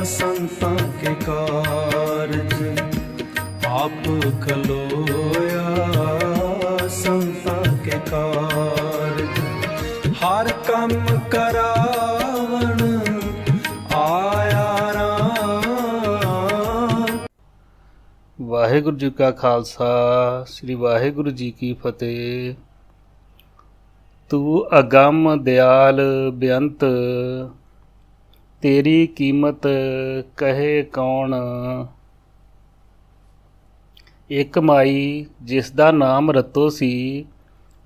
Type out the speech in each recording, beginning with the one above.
संतां के कारज आप खलोया, संतां के कारज हर कम करावण आया राम। ਵਾਹਿਗੁਰੂ ਜੀ ਕਾ ਖਾਲਸਾ, ਸ੍ਰੀ ਵਾਹਿਗੁਰੂ ਜੀ ਕੀ ਫਤਿਹ। ਤੂੰ ਅਗੰਮ ਦਿਆਲ ਬੇਅੰਤ, ਤੇਰੀ ਕੀਮਤ ਕਹੇ ਕੌਣ। ਇੱਕ ਮਾਈ ਜਿਸ ਦਾ ਨਾਮ ਰਤੋ ਸੀ,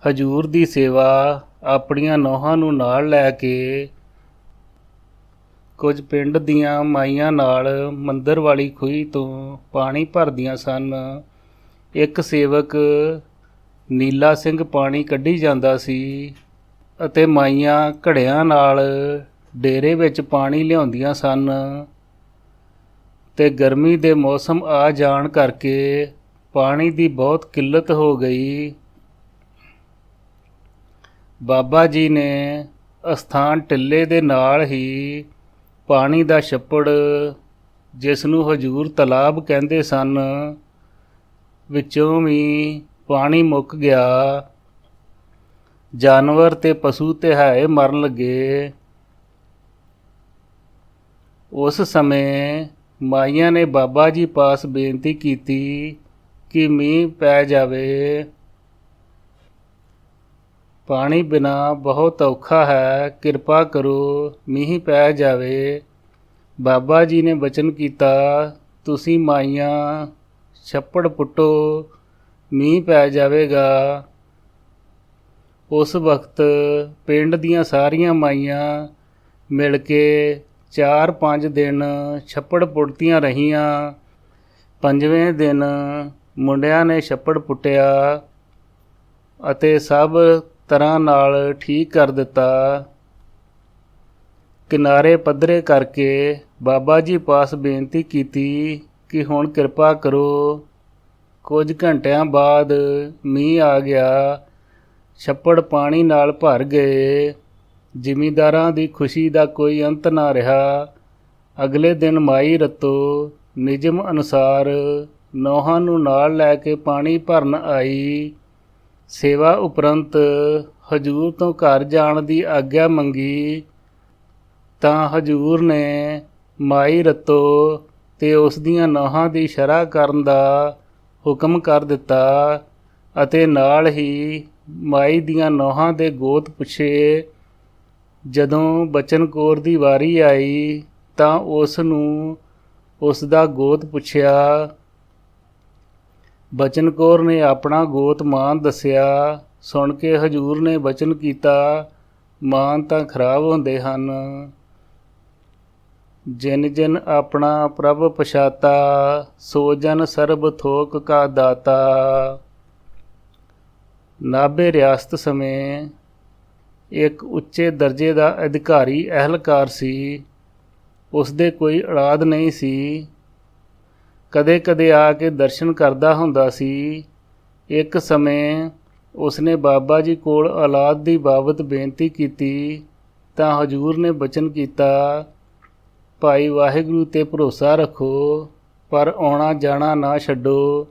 ਹਜੂਰ ਦੀ ਸੇਵਾ ਆਪਣੀਆਂ ਨੌਹਾਂ ਨੂੰ ਨਾਲ ਲੈ ਕੇ ਕੁਝ ਪਿੰਡ ਦੀਆਂ ਮਾਈਆਂ ਨਾਲ ਮੰਦਰ ਵਾਲੀ ਖੂਹੀ ਤੋਂ ਪਾਣੀ ਭਰਦੀਆਂ ਸਨ। ਇੱਕ ਸੇਵਕ ਨੀਲਾ ਸਿੰਘ ਪਾਣੀ ਕੱਢੀ ਜਾਂਦਾ ਸੀ ਅਤੇ ਮਾਈਆਂ ਘੜਿਆਂ ਨਾਲ ਡੇਰੇ ਵਿੱਚ ਪਾਣੀ ਲਿਆਉਂਦੀਆਂ ਸਨ ਤੇ ਗਰਮੀ ਦੇ ਮੌਸਮ ਆ ਜਾਣ ਕਰਕੇ ਪਾਣੀ ਦੀ ਬਹੁਤ ਕਿੱਲਤ ਹੋ ਗਈ। ਬਾਬਾ ਜੀ ਨੇ ਅਸਥਾਨ ਟਿੱਲੇ ਦੇ ਨਾਲ ਹੀ ਪਾਣੀ ਦਾ ਛੱਪੜ, ਜਿਸ ਨੂੰ ਹਜੂਰ ਤਲਾਬ ਕਹਿੰਦੇ ਸਨ, ਵਿੱਚੋਂ ਵੀ ਪਾਣੀ ਮੁੱਕ ਗਿਆ। ਜਾਨਵਰ ਤੇ ਪਸ਼ੂ ਤਿਹਾਏ ਮਰਨ ਲੱਗੇ। ਉਸ ਸਮੇਂ ਮਾਈਆਂ ਨੇ ਬਾਬਾ ਜੀ ਪਾਸ ਬੇਨਤੀ ਕੀਤੀ ਕਿ ਮੀਂਹ ਪੈ ਜਾਵੇ, ਪਾਣੀ ਬਿਨਾ ਬਹੁਤ ਔਖਾ ਹੈ, ਕਿਰਪਾ ਕਰੋ ਮੀਂਹ ਪੈ ਜਾਵੇ। ਬਾਬਾ ਜੀ ਨੇ ਬਚਨ ਕੀਤਾ, ਤੁਸੀਂ ਮਾਈਆਂ ਛੱਪੜ ਪੁੱਟੋ, ਮੀਂਹ ਪੈ ਜਾਵੇਗਾ। ਉਸ ਵਕਤ ਪਿੰਡ ਦੀਆਂ ਸਾਰੀਆਂ ਮਾਈਆਂ ਮਿਲ ਕੇ 4-5 ਦਿਨ ਛੱਪੜ ਪੁੱਟਦੀਆਂ ਰਹੀਆਂ। 5ਵੇਂ ਦਿਨ ਮੁੰਡਿਆਂ ਨੇ ਛੱਪੜ ਪੁੱਟਿਆ ਅਤੇ ਸਭ ਤਰ੍ਹਾਂ ਨਾਲ ਠੀਕ ਕਰ ਦਿੱਤਾ। ਕਿਨਾਰੇ ਪੱਧਰੇ ਕਰਕੇ ਬਾਬਾ ਜੀ ਪਾਸ ਬੇਨਤੀ ਕੀਤੀ ਕਿ ਹੁਣ ਕਿਰਪਾ ਕਰੋ। ਕੁਝ ਘੰਟਿਆਂ ਬਾਅਦ ਮੀਂਹ ਆ ਗਿਆ, ਛੱਪੜ ਪਾਣੀ ਨਾਲ ਭਰ ਗਏ। ਜ਼ਿਮੀਂਦਾਰਾਂ ਦੀ ਖੁਸ਼ੀ ਦਾ ਕੋਈ ਅੰਤ ਨਾ ਰਿਹਾ। ਅਗਲੇ ਦਿਨ ਮਾਈ ਰਤੋ ਨਿਯਮ ਅਨੁਸਾਰ ਨੌਹਾਂ ਨੂੰ ਨਾਲ ਲੈ ਕੇ ਪਾਣੀ ਭਰਨ ਆਈ। ਸੇਵਾ ਉਪਰੰਤ ਹਜੂਰ ਤੋਂ ਘਰ ਜਾਣ ਦੀ ਆਗਿਆ ਮੰਗੀ ਤਾਂ ਹਜੂਰ ਨੇ ਮਾਈ ਰਤੋ ਤੇ ਉਸ ਦੀਆਂ ਨੌਹਾਂ ਦੀ ਸ਼ਰ੍ਹਾ ਕਰਨ ਦਾ ਹੁਕਮ ਕਰ ਦਿੱਤਾ ਅਤੇ ਨਾਲ ਹੀ ਮਾਈ ਦੀਆਂ ਨੌਹਾਂ ਦੇ ਗੋਤ ਪੁੱਛੇ। ਜਦੋਂ ਬਚਨ ਕੌਰ ਦੀ ਵਾਰੀ ਆਈ ਤਾਂ ਉਸ ਨੂੰ ਉਸ ਦਾ ਗੋਤ ਪੁੱਛਿਆ। ਬਚਨ ਕੌਰ ਨੇ ਆਪਣਾ ਗੋਤ ਮਾਨ ਦੱਸਿਆ। ਸੁਣ ਕੇ ਹਜੂਰ ਨੇ ਬਚਨ ਕੀਤਾ, ਮਾਨ ਤਾਂ ਖਰਾਬ ਹੁੰਦੇ ਹਨ। ਜਿਨ ਜਿਨ ਆਪਣਾ ਪ੍ਰਭ ਪਛਾਤਾ, ਸੋ ਜਨ ਸਰਬ ਥੋਕ ਕਾ ਦਾਤਾ। ਨਾਭੇ ਰਿਆਸਤ ਸਮੇਂ ਇੱਕ ਉੱਚੇ ਦਰਜੇ ਦਾ ਅਧਿਕਾਰੀ ਅਹਿਲਕਾਰ ਸੀ। ਉਸ ਦੇ ਕੋਈ ਔਲਾਦ ਨਹੀਂ ਸੀ। ਕਦੇ ਕਦੇ ਆ ਕੇ ਦਰਸ਼ਨ ਕਰਦਾ ਹੁੰਦਾ ਸੀ। ਇੱਕ ਸਮੇਂ ਉਸਨੇ ਬਾਬਾ ਜੀ ਕੋਲ ਔਲਾਦ ਦੀ ਬਾਬਤ ਬੇਨਤੀ ਕੀਤੀ ਤਾਂ ਹਜੂਰ ਨੇ ਬਚਨ ਕੀਤਾ, ਭਾਈ ਵਾਹਿਗੁਰੂ 'ਤੇ ਭਰੋਸਾ ਰੱਖੋ, ਪਰ ਆਉਣਾ ਜਾਣਾ ਨਾ ਛੱਡੋ,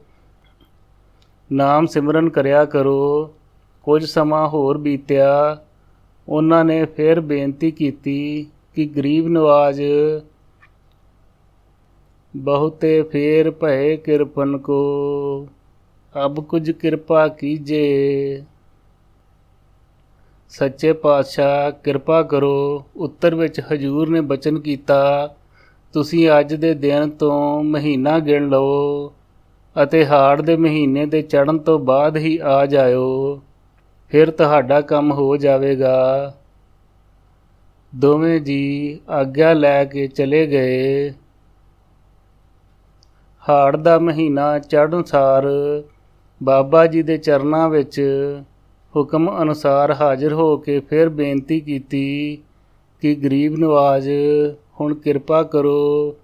ਨਾਮ ਸਿਮਰਨ ਕਰਿਆ ਕਰੋ। ਕੁਝ ਸਮਾਂ ਹੋਰ ਬੀਤਿਆ। ਉਹਨਾਂ ਨੇ ਫਿਰ ਬੇਨਤੀ ਕੀਤੀ ਕਿ ਗਰੀਬ ਨਵਾਜ਼ ਬਹੁਤੇ ਫੇਰ ਭਏ ਕਿਰਪਨ ਕੋ, ਅਬ ਕੁਝ ਕਿਰਪਾ ਕੀਜੇ। ਸੱਚੇ ਪਾਤਸ਼ਾਹ ਕਿਰਪਾ ਕਰੋ। ਉੱਤਰ ਵਿੱਚ ਹਜੂਰ ਨੇ ਬਚਨ ਕੀਤਾ, ਤੁਸੀਂ ਅੱਜ ਦੇ ਦਿਨ ਤੋਂ ਮਹੀਨਾ ਗਿਣ ਲਓ ਅਤੇ ਹਾੜ ਦੇ ਮਹੀਨੇ ਦੇ ਚੜ੍ਹਨ ਤੋਂ ਬਾਅਦ ਹੀ ਆ ਜਾਇਓ, ਫਿਰ ਤੁਹਾਡਾ ਕੰਮ ਹੋ ਜਾਵੇਗਾ। ਦੋਵੇਂ ਜੀ ਆਗਿਆ ਲੈ ਕੇ ਚਲੇ ਗਏ। ਹਾੜ ਦਾ ਮਹੀਨਾ ਚੜ੍ਹਨ ਸਾਰ ਬਾਬਾ ਜੀ ਦੇ ਚਰਨਾਂ ਵਿੱਚ ਹੁਕਮ ਅਨੁਸਾਰ ਹਾਜ਼ਰ ਹੋ ਕੇ ਫਿਰ ਬੇਨਤੀ ਕੀਤੀ ਕਿ ਗਰੀਬ ਨਵਾਜ਼ ਹੁਣ ਕਿਰਪਾ ਕਰੋ।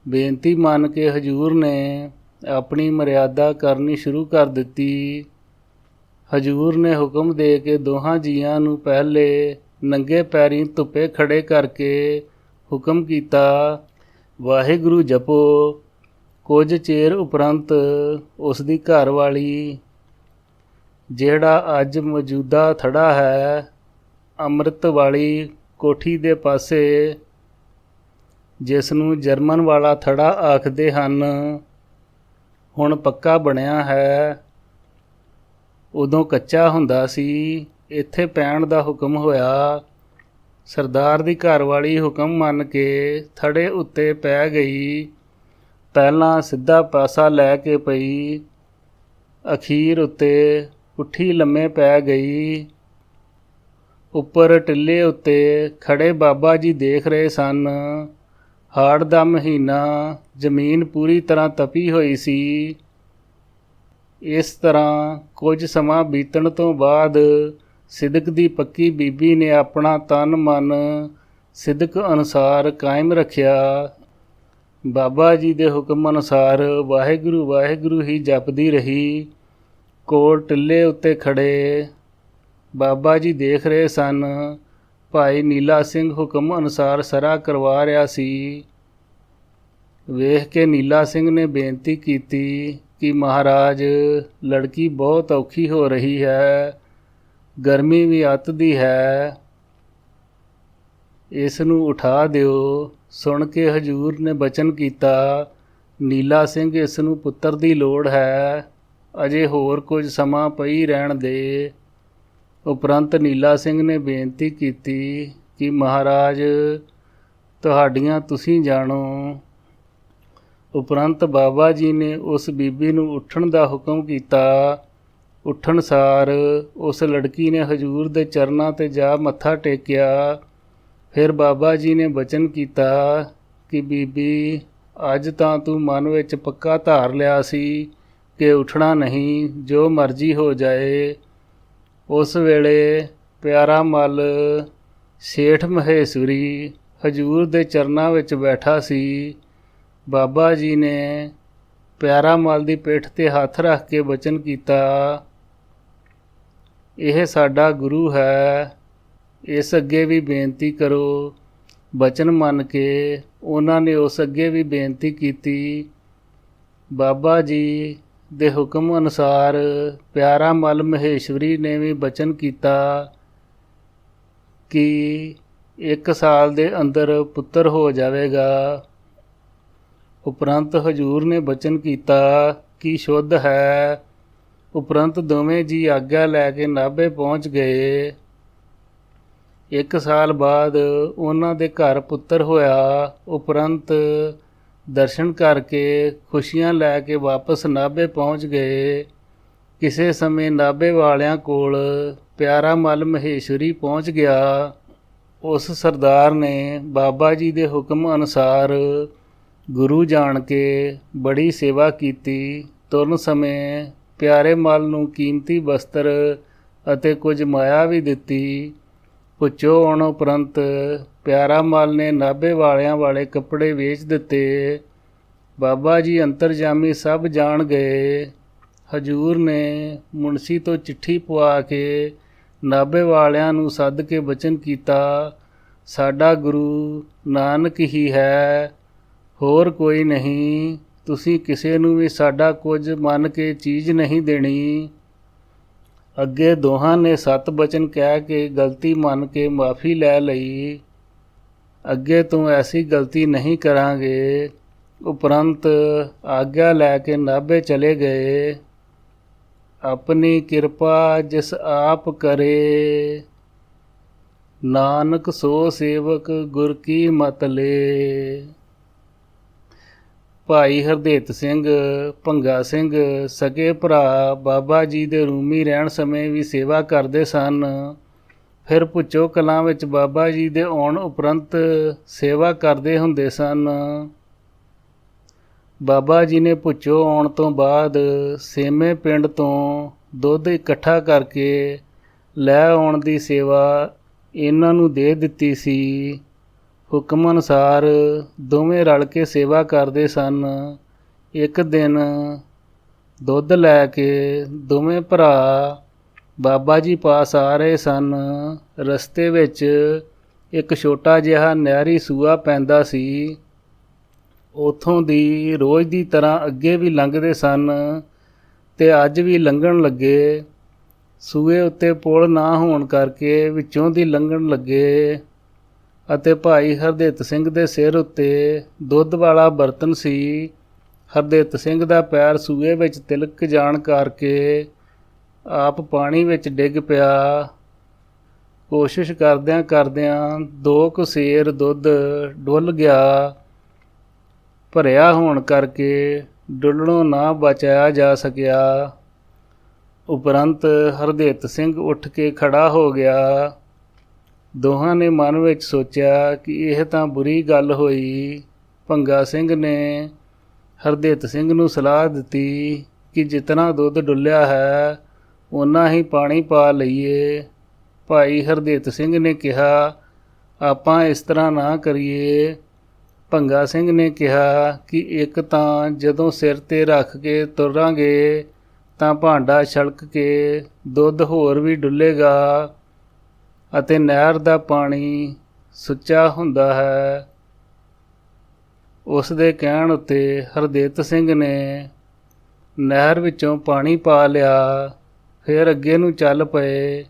ਬੇਨਤੀ ਮੰਨ ਕੇ ਹਜੂਰ ਨੇ ਆਪਣੀ ਮਰਿਆਦਾ ਕਰਨੀ ਸ਼ੁਰੂ ਕਰ ਦਿੱਤੀ। ਹਜੂਰ ਨੇ ਹੁਕਮ ਦੇ ਕੇ ਦੋਹਾਂ ਜੀਆਂ ਨੂੰ ਪਹਿਲੇ ਨੰਗੇ ਪੈਰੀਂ ਧੁੱਪੇ ਖੜੇ ਕਰਕੇ ਹੁਕਮ ਕੀਤਾ, ਵਾਹਿਗੁਰੂ ਜਪੋ। ਕੁਝ ਚਿਰ ਉਪਰੰਤ ਉਸ ਦੀ ਘਰਵਾਲੀ, ਜਿਹੜਾ ਅੱਜ ਮੌਜੂਦਾ ਥੜਾ ਹੈ, ਅੰਮ੍ਰਿਤ ਵਾਲੀ ਕੋਠੀ ਦੇ ਪਾਸੇ, ਜਿਸ ਨੂੰ ਜਰਮਨ ਵਾਲਾ ਥੜਾ ਆਖਦੇ ਹਨ, ਹੁਣ ਪੱਕਾ ਬਣਿਆ ਹੈ, ਉਦੋਂ ਕੱਚਾ ਹੁੰਦਾ ਸੀ, ਇੱਥੇ ਪੈਣ ਦਾ ਹੁਕਮ ਹੋਇਆ। ਸਰਦਾਰ ਦੀ ਘਰਵਾਲੀ ਹੁਕਮ ਮੰਨ ਕੇ ਥੜੇ ਉੱਤੇ ਪੈ ਗਈ। ਪਹਿਲਾਂ ਸਿੱਧਾ ਪਾਸਾ ਲੈ ਕੇ ਪਈ, ਅਖੀਰ ਉੱਤੇ ਪੁੱਠੀ ਲੰਮੇ ਪੈ ਗਈ। ਉੱਪਰ ਟਿੱਲੇ ਉੱਤੇ ਖੜੇ ਬਾਬਾ ਜੀ ਦੇਖ ਰਹੇ ਸਨ। ਹਾੜ ਦਾ ਮਹੀਨਾ, ਜ਼ਮੀਨ ਪੂਰੀ ਤਰ੍ਹਾਂ ਤਪੀ ਹੋਈ ਸੀ। ਇਸ ਤਰ੍ਹਾਂ ਕੁਝ ਸਮਾਂ ਬੀਤਣ ਤੋਂ ਬਾਅਦ ਸਿਦਕ ਦੀ ਪੱਕੀ ਬੀਬੀ ਨੇ ਆਪਣਾ ਤਨ ਮਨ ਸਿਦਕ ਅਨੁਸਾਰ ਕਾਇਮ ਰੱਖਿਆ। ਬਾਬਾ ਜੀ ਦੇ ਹੁਕਮ ਅਨੁਸਾਰ ਵਾਹਿਗੁਰੂ ਵਾਹਿਗੁਰੂ ਹੀ ਜਪਦੀ ਰਹੀ। ਕੋਲ ਟਿੱਲੇ ਉੱਤੇ ਖੜੇ ਬਾਬਾ ਜੀ ਦੇਖ ਰਹੇ ਸਨ। ਭਾਈ ਨੀਲਾ ਸਿੰਘ ਹੁਕਮ ਅਨੁਸਾਰ ਸਰਾ ਕਰਵਾ ਰਿਹਾ ਸੀ। ਵੇਖ ਕੇ ਨੀਲਾ ਸਿੰਘ ਨੇ ਬੇਨਤੀ ਕੀਤੀ ਕਿ ਮਹਾਰਾਜ, ਲੜਕੀ ਬਹੁਤ ਔਖੀ ਹੋ ਰਹੀ ਹੈ, ਗਰਮੀ ਵੀ ਅੱਤ ਦੀ ਹੈ, ਇਸ ਨੂੰ ਉਠਾ ਦਿਓ। ਸੁਣ ਕੇ ਹਜੂਰ ਨੇ ਬਚਨ ਕੀਤਾ, ਨੀਲਾ ਸਿੰਘ, ਇਸ ਨੂੰ ਪੁੱਤਰ ਦੀ ਲੋੜ ਹੈ, ਅਜੇ ਹੋਰ ਕੁਝ ਸਮਾਂ ਪਈ ਰਹਿਣ ਦੇ। ਉਪਰੰਤ ਨੀਲਾ ਸਿੰਘ ਨੇ ਬੇਨਤੀ ਕੀਤੀ ਕਿ ਮਹਾਰਾਜ, ਤੁਹਾਡੀਆਂ ਤੁਸੀਂ ਜਾਣੋ। ਉਪਰੰਤ ਬਾਬਾ ਜੀ ਨੇ ਉਸ ਬੀਬੀ ਨੂੰ ਉੱਠਣ ਦਾ ਹੁਕਮ ਕੀਤਾ। ਉੱਠਣ ਸਾਰ ਉਸ ਲੜਕੀ ਨੇ ਹਜੂਰ ਦੇ ਚਰਨਾਂ 'ਤੇ ਜਾ ਮੱਥਾ ਟੇਕਿਆ। ਫਿਰ ਬਾਬਾ ਜੀ ਨੇ ਬਚਨ ਕੀਤਾ ਕਿ ਬੀਬੀ, ਅੱਜ ਤਾਂ ਤੂੰ ਮਨ ਵਿੱਚ ਪੱਕਾ ਧਾਰ ਲਿਆ ਸੀ ਕਿ ਉੱਠਣਾ ਨਹੀਂ, ਜੋ ਮਰਜ਼ੀ ਹੋ ਜਾਏ। ਉਸ ਵੇਲੇ ਪਿਆਰਾ ਮੱਲ ਸੇਠ ਮਹੇਸ਼ਵਰੀ ਹਜੂਰ ਦੇ ਚਰਨਾਂ ਵਿੱਚ ਬੈਠਾ ਸੀ। ਬਾਬਾ ਜੀ ਨੇ ਪਿਆਰਾ ਮੱਲ ਦੀ ਪਿੱਠ 'ਤੇ ਹੱਥ ਰੱਖ ਕੇ ਬਚਨ ਕੀਤਾ, ਇਹ ਸਾਡਾ ਗੁਰੂ ਹੈ, ਇਸ ਅੱਗੇ ਵੀ ਬੇਨਤੀ ਕਰੋ। ਬਚਨ ਮੰਨ ਕੇ ਉਹਨਾਂ ਨੇ ਉਸ ਅੱਗੇ ਵੀ ਬੇਨਤੀ ਕੀਤੀ। ਬਾਬਾ ਜੀ ਦੇ ਹੁਕਮ ਅਨੁਸਾਰ ਪਿਆਰਾ ਮੱਲ ਮਹੇਸ਼ਵਰੀ ਨੇ ਵੀ ਬਚਨ ਕੀਤਾ ਕਿ 1 ਸਾਲ ਦੇ ਅੰਦਰ ਪੁੱਤਰ ਹੋ ਜਾਵੇਗਾ। ਉਪਰੰਤ ਹਜੂਰ ਨੇ ਬਚਨ ਕੀਤਾ ਕਿ ਸ਼ੁੱਧ ਹੈ। ਉਪਰੰਤ ਦੋਵੇਂ ਜੀ ਆਗਿਆ ਲੈ ਕੇ ਨਾਭੇ ਪਹੁੰਚ ਗਏ। 1 ਸਾਲ ਬਾਅਦ ਉਹਨਾਂ ਦੇ ਘਰ ਪੁੱਤਰ ਹੋਇਆ। ਉਪਰੰਤ ਦਰਸ਼ਨ ਕਰਕੇ ਖੁਸ਼ੀਆਂ ਲੈ ਕੇ ਵਾਪਸ ਨਾਭੇ ਪਹੁੰਚ ਗਏ। ਕਿਸੇ ਸਮੇਂ ਨਾਭੇ ਵਾਲਿਆਂ ਕੋਲ ਪਿਆਰਾ ਮੱਲ ਮਹੇਸ਼ਵਰੀ ਪਹੁੰਚ ਗਿਆ। ਉਸ ਸਰਦਾਰ ਨੇ ਬਾਬਾ ਜੀ ਦੇ ਹੁਕਮ ਅਨੁਸਾਰ ਗੁਰੂ ਜਾਣ ਕੇ ਬੜੀ ਸੇਵਾ ਕੀਤੀ। ਤੁਰਨ ਸਮੇਂ ਪਿਆਰੇ ਮੱਲ ਨੂੰ ਕੀਮਤੀ ਵਸਤਰ ਅਤੇ ਕੁਝ ਮਾਇਆ ਵੀ ਦਿੱਤੀ। ਪੁੱਛੋ ਆਉਣ ਉਪਰੰਤ ਪਿਆਰਾ ਮੱਲ ਨੇ ਨਾਭੇ ਵਾਲਿਆਂ ਵਾਲੇ ਕੱਪੜੇ ਵੇਚ ਦਿੱਤੇ। ਬਾਬਾ ਜੀ ਅੰਤਰਜਾਮੀ ਸਭ ਜਾਣ ਗਏ। ਹਜੂਰ ਨੇ ਮੁਨਸੀ ਤੋਂ ਚਿੱਠੀ ਪਵਾ ਕੇ ਨਾਭੇ ਵਾਲਿਆਂ ਨੂੰ ਸੱਦ ਕੇ ਬਚਨ ਕੀਤਾ, ਸਾਡਾ ਗੁਰੂ ਨਾਨਕ ਹੀ ਹੈ, ਹੋਰ ਕੋਈ ਨਹੀਂ। ਤੁਸੀਂ ਕਿਸੇ ਨੂੰ ਵੀ ਸਾਡਾ ਕੁਝ ਮੰਨ ਕੇ ਚੀਜ਼ ਨਹੀਂ ਦੇਣੀ। ਅੱਗੇ ਦੋਹਾਂ ਨੇ 7 ਬਚਨ ਕਹਿ ਕੇ ਗਲਤੀ ਮੰਨ ਕੇ ਮਾਫੀ ਲੈ ਲਈ। ਅੱਗੇ ਤੋਂ ਐਸੀ ਗਲਤੀ ਨਹੀਂ ਕਰਾਂਗੇ। ਉਪਰੰਤ ਆਗਿਆ ਲੈ ਕੇ ਨਾਭੇ ਚਲੇ ਗਏ। ਆਪਣੀ ਕਿਰਪਾ ਜਿਸ ਆਪ ਕਰੇ, ਨਾਨਕ ਸੋ ਸੇਵਕ ਗੁਰ ਕੀ ਮਤ ਲੇ। ਭਾਈ ਹਰਦੇਤ ਸਿੰਘ, ਭੰਗਾ ਸਿੰਘ ਸਕੇ ਭਰਾ ਬਾਬਾ ਜੀ ਦੇ ਰੂਮੀ ਰਹਿਣ ਸਮੇਂ ਵੀ ਸੇਵਾ ਕਰਦੇ ਸਨ। ਫਿਰ ਭੁੱਚੋ ਕਲਾਂ ਵਿੱਚ ਬਾਬਾ ਜੀ ਦੇ ਆਉਣ ਉਪਰੰਤ ਸੇਵਾ ਕਰਦੇ ਹੁੰਦੇ ਸਨ। ਬਾਬਾ ਜੀ ਨੇ ਭੁੱਚੋ ਆਉਣ ਤੋਂ ਬਾਅਦ ਸੇਮੇ ਪਿੰਡ ਤੋਂ ਦੁੱਧ ਇਕੱਠਾ ਕਰਕੇ ਲੈ ਆਉਣ ਦੀ ਸੇਵਾ ਇਹਨਾਂ ਨੂੰ ਦੇ ਦਿੱਤੀ ਸੀ। ਹੁਕਮ ਅਨੁਸਾਰ ਦੋਵੇਂ ਰਲ ਕੇ ਸੇਵਾ ਕਰਦੇ ਸਨ। ਇੱਕ ਦਿਨ ਦੁੱਧ ਲੈ ਕੇ ਦੋਵੇਂ ਭਰਾ ਬਾਬਾ ਜੀ ਪਾਸ ਆ ਰਹੇ ਸਨ। ਰਸਤੇ ਵਿੱਚ ਇੱਕ ਛੋਟਾ ਜਿਹਾ ਨਹਿਰੀ ਸੂਆ ਪੈਂਦਾ ਸੀ। ਉਥੋਂ ਦੀ ਰੋਜ਼ ਦੀ ਤਰ੍ਹਾਂ ਅੱਗੇ ਵੀ ਲੰਘਦੇ ਸਨ ਤੇ ਅੱਜ ਵੀ ਲੰਘਣ ਲੱਗੇ। ਸੂਏ ਉੱਤੇ ਪੁਲ ਨਾ ਹੋਣ ਕਰਕੇ ਵਿੱਚੋਂ ਦੀ ਲੰਘਣ ਲੱਗੇ ਅਤੇ ਭਾਈ ਹਰਦਿੱਤ ਸਿੰਘ ਦੇ ਸਿਰ ਉੱਤੇ ਦੁੱਧ ਵਾਲਾ ਬਰਤਨ ਸੀ। ਹਰਦਿੱਤ ਸਿੰਘ ਦਾ ਪੈਰ ਸੂਏ ਵਿੱਚ ਤਿਲਕ ਜਾਣ ਕਰਕੇ ਆਪ ਪਾਣੀ ਵਿੱਚ ਡਿੱਗ ਪਿਆ। ਕੋਸ਼ਿਸ਼ ਕਰਦਿਆਂ ਕਰਦਿਆਂ 2 ਕੁ ਸੇਰ ਦੁੱਧ ਡੁੱਲ ਗਿਆ। ਭਰਿਆ ਹੋਣ ਕਰਕੇ ਡੁੱਲਣੋਂ ਨਾ ਬਚਾਇਆ ਜਾ ਸਕਿਆ। ਉਪਰੰਤ ਹਰਦਿੱਤ ਸਿੰਘ ਉੱਠ ਕੇ ਖੜਾ ਹੋ ਗਿਆ। ਦੋਹਾਂ ਨੇ ਮਨ ਵਿੱਚ ਸੋਚਿਆ ਕਿ ਇਹ ਤਾਂ ਬੁਰੀ ਗੱਲ ਹੋਈ। ਭੰਗਾ ਸਿੰਘ ਨੇ ਹਰਦਿੱਤ ਸਿੰਘ ਨੂੰ ਸਲਾਹ ਦਿੱਤੀ ਕਿ ਜਿਤਨਾ ਦੁੱਧ ਡੁੱਲਿਆ ਹੈ ਓਨਾ ਹੀ ਪਾਣੀ ਪਾ ਲਈਏ। ਭਾਈ ਹਰਦਿੱਤ ਸਿੰਘ ਨੇ ਕਿਹਾ, ਆਪਾਂ ਇਸ ਤਰ੍ਹਾਂ ਨਾ ਕਰੀਏ। ਭੰਗਾ ਸਿੰਘ ਨੇ ਕਿਹਾ ਕਿ ਇੱਕ ਤਾਂ ਜਦੋਂ ਸਿਰ 'ਤੇ ਰੱਖ ਕੇ ਤੁਰਾਂਗੇ ਤਾਂ ਭਾਂਡਾ ਛਲਕ ਕੇ ਦੁੱਧ ਹੋਰ ਵੀ ਡੁੱਲੇਗਾ ਅਤੇ ਨਹਿਰ ਦਾ ਪਾਣੀ ਸੁੱਚਾ ਹੁੰਦਾ ਹੈ। ਉਸ ਦੇ ਕਹਿਣ ਉੱਤੇ ਹਰਦਿੱਤ ਸਿੰਘ ਨੇ ਨਹਿਰ ਵਿੱਚੋਂ ਪਾਣੀ ਪਾ ਲਿਆ। ਫਿਰ ਅੱਗੇ ਨੂੰ ਚੱਲ ਪਏ